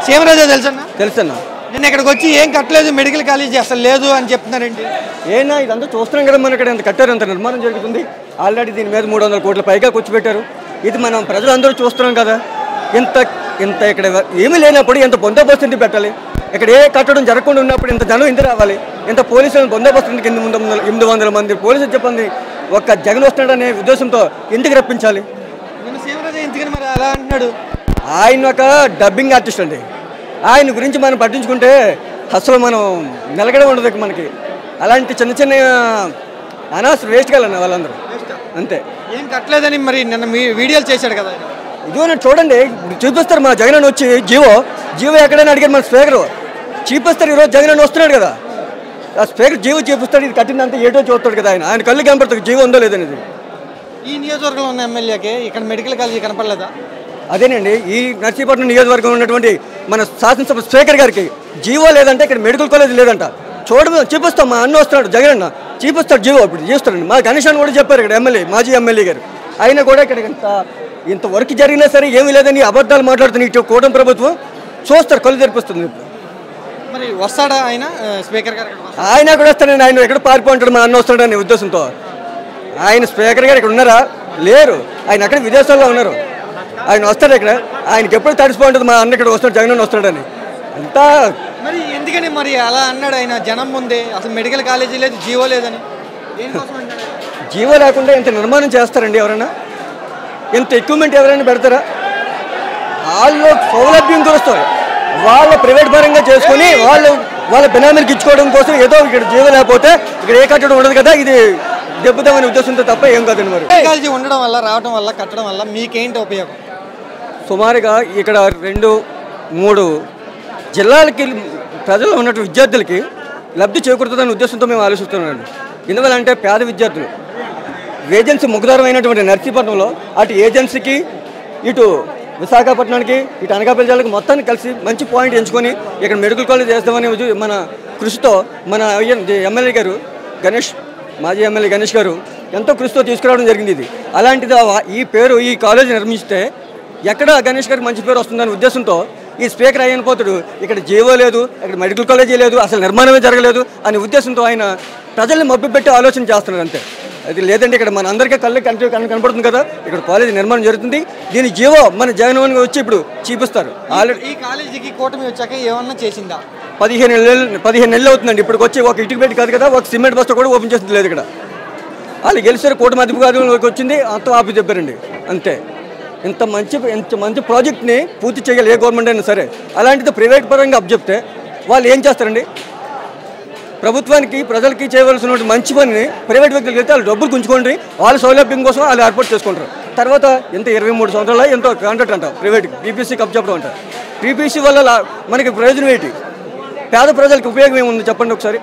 సీమరాజా తెలుసన్నా? తెలుసన్నా. నేను ఇక్కడికి వచ్చి ఏం కట్టలేదు, మెడికల్ కాలేజ్ అసలు లేదు అని చెప్తున్నారండి. ఏనా ఇదంతా చూస్తున్నాం కదా, మన ఇక్కడ ఎంత కట్టారు, ఎంత నిర్మాణం జరుగుతుంది. ఆల్రెడీ దీని మీద 300 కోట్ల పైగా ఖర్చు పెట్టారు. ఇది మనం ప్రజలందరూ చూస్తున్నాం కదా. ఇంత ఇంత ఇక్కడ ఏమీ లేనప్పుడు ఇంత బందోబస్తు పెట్టాలి. ఇక్కడ ఏ కట్టడం జరగకుండా ఉన్నప్పుడు ఇంత జనం ఇంత రావాలి. ఇంత పోలీసులను బందోబస్తు 800 మంది పోలీసులు చెప్పండి. ఒక్క జగన్ వస్తున్నాడనే ఉద్దేశంతో ఎందుకు రప్పించాలి? మరి అలా అంటున్నాడు. ఆయన ఒక డబ్బింగ్ ఆర్టిస్ట్ అండి. ఆయన గురించి మనం పట్టించుకుంటే అసలు మనం నిలకడే ఉండదు మనకి. అలాంటి చిన్న చిన్న అనవసరం వేస్ట్ కావాలన్న వాళ్ళందరూ అంతే. ఏం కట్టలేదని మరి నిన్న మీ వీడియోలు చేశాడు కదా. ఇదిగో చూడండి, చూపిస్తారు మా జగన్ వచ్చి జీవో ఎక్కడైనా అడిగారు మన స్పీకర్ చూపిస్తారు. ఈరోజు జగన్ వస్తున్నాడు కదా, ఆ స్పీకర్ జీవో చూపిస్తాడు. ఇది కట్టిందంతా ఏటో చూస్తాడు కదా. ఆయన కళ్ళు కనపడుతుంది జీవో ఉందో లేదనేది. ఈ నియోజకవర్గంలో ఉన్న ఎమ్మెల్యేకి ఇక్కడ మెడికల్ కాలేజీ కనపడలేదా? అదేనండి, ఈ నర్సీపట్నం నియోజకవర్గం ఉన్నటువంటి మన శాసనసభ స్పీకర్ గారికి జీవో లేదంటే ఇక్కడ మెడికల్ కాలేజ్ లేదంట. చూపిస్తాం, మా అన్న వస్తున్నాడు జగన్ అన్న చూపిస్తాడు జీవో. ఇప్పుడు చూస్తాడండి. మా గణేష్ అని కూడా చెప్పారు ఇక్కడ ఎమ్మెల్యే, మాజీ ఎమ్మెల్యే గారు. ఆయన కూడా ఇక్కడ ఇంత వర్క్ జరిగినా సరే ఏమీ లేదని అబద్ధాలు మాట్లాడుతున్న ఇటు కూటమి ప్రభుత్వం చూస్తారు, కళ్ళు తెరిపిస్తుంది. మరి వస్తాడా ఆయన స్పీకర్ గారు? ఆయన కూడా వస్తాడండి. ఆయన ఎక్కడ పారిపోంటాడు మా అన్న వస్తాడు అనే ఉద్దేశంతో. ఆయన స్పీకర్ గారు ఇక్కడ ఉన్నారా? లేరు. ఆయన అక్కడ విదేశాల్లో ఉన్నారు. ఆయన వస్తాడు ఇక్కడ. ఆయనకి ఎప్పుడు తడిసిపోతుంది మా అన్న ఇక్కడ వస్తాడు జగన్ వస్తాడని. అంతా మరి ఎందుకని మరి అలా అన్నాడు ఆయన జనం ముందే? అసలు మెడికల్ కాలేజీ లేదు, జీవో లేదని. జీవో లేకుండా ఇంత నిర్మాణం చేస్తారండి ఎవరైనా? ఇంత ఎక్విప్మెంట్ ఎవరైనా పెడతారా? వాళ్ళు సౌలభ్యం చూస్తారు, వాళ్ళ ప్రైవేట్ పరంగా చేసుకొని వాళ్ళ బినామీలకు ఇచ్చుకోవడం కోసం ఏదో ఇక్కడ జీవో లేకపోతే ఇక్కడ ఏ కట్టడం ఉండదు కదా, ఇది దెబ్బతామనే ఉద్దేశంతో తప్ప ఏం కాదండి. మరి కాలేజీ ఉండడం వల్ల, రావడం వల్ల, కట్టడం వల్ల మీకేంటి ఉపయోగం? సుమారుగా ఇక్కడ 2-3 జిల్లాలకి ప్రజలు ఉన్నట్టు విద్యార్థులకి లబ్ధి చేకూరుతుందనే ఉద్దేశంతో మేము ఆలోచిస్తున్నామండి. ఎందువల్లంటే పేద విద్యార్థులు ఏజెన్సీ ముఖదారమైనటువంటి నర్సీపట్నంలో అటు ఏజెన్సీకి, ఇటు విశాఖపట్నానికి, ఇటు అనకాపల్లి జిల్లాకి మొత్తాన్ని కలిసి మంచి పాయింట్ ఎంచుకొని ఇక్కడ మెడికల్ కాలేజ్ చేస్తామని మన కృషితో మన ఎమ్మెల్యే గారు గణేష్, మాజీ ఎమ్మెల్యే గణేష్ గారు ఎంతో కృషితో తీసుకురావడం జరిగింది. ఇది అలాంటిది ఈ కాలేజ్ నిర్మిస్తే ఎక్కడ గణేష్ గారికి మంచి పేరు వస్తుందనే ఉద్దేశంతో ఈ స్పీకర్ అయిన పోతుడు ఇక్కడ జీవో లేదు, ఇక్కడ మెడికల్ కాలేజీ లేదు, అసలు నిర్మాణమే జరగలేదు అనే ఉద్దేశంతో ఆయన ప్రజల్ని మభ్యపెట్టి ఆలోచన చేస్తున్నారు అంతే. అది లేదంటే ఇక్కడ మన అందరికీ కనపడుతుంది కదా, ఇక్కడ కాలేజీ నిర్మాణం జరుగుతుంది. దీని జీవో మన జగన్మోహన్ వచ్చి ఇప్పుడు చూపిస్తారు. ఆల్రెడీ ఈ కాలేజీకి కూటమి వచ్చాక ఏమన్నా చేసిందా? 15 నెలలు అవుతుందండి. ఇప్పుడు వచ్చి ఒక ఇటుక పెట్టి కాదు కదా, ఒక సిమెంట్ బస్తా కూడా ఓపెన్ చేస్తుంది లేదు ఇక్కడ. వాళ్ళు గెలిచారు, కూటమి అధికారంలోకి వచ్చింది, అంతా ఆపి చెప్పారండి అంతే. ఇంత మంచి ప్రాజెక్ట్ని పూర్తి చేయాలి ఏ గవర్నమెంట్ అయినా సరే. అలాంటిది ప్రైవేట్ పరంగా అప్పచెప్తే వాళ్ళు ఏం చేస్తారండి? ప్రభుత్వానికి ప్రజలకి చేయవలసిన మంచి పనిని ప్రైవేట్ వ్యక్తులకు వెళ్తే వాళ్ళు డబ్బులు గుంజుకోండి, వాళ్ళ సౌలభ్యం కోసం వాళ్ళు ఏర్పాటు చేసుకుంటారు. తర్వాత ఎంత 23 సంవత్సరాల ఎంతో కాంట్రాక్ట్ అంటారు ప్రైవేట్ పీపీసీకి అప్పచెప్పడం అంటారు. పీపీసీ వల్ల మనకి ప్రయోజనం ఏంటి? పేద ప్రజలకు ఉపయోగం ఏముంది చెప్పండి ఒకసారి.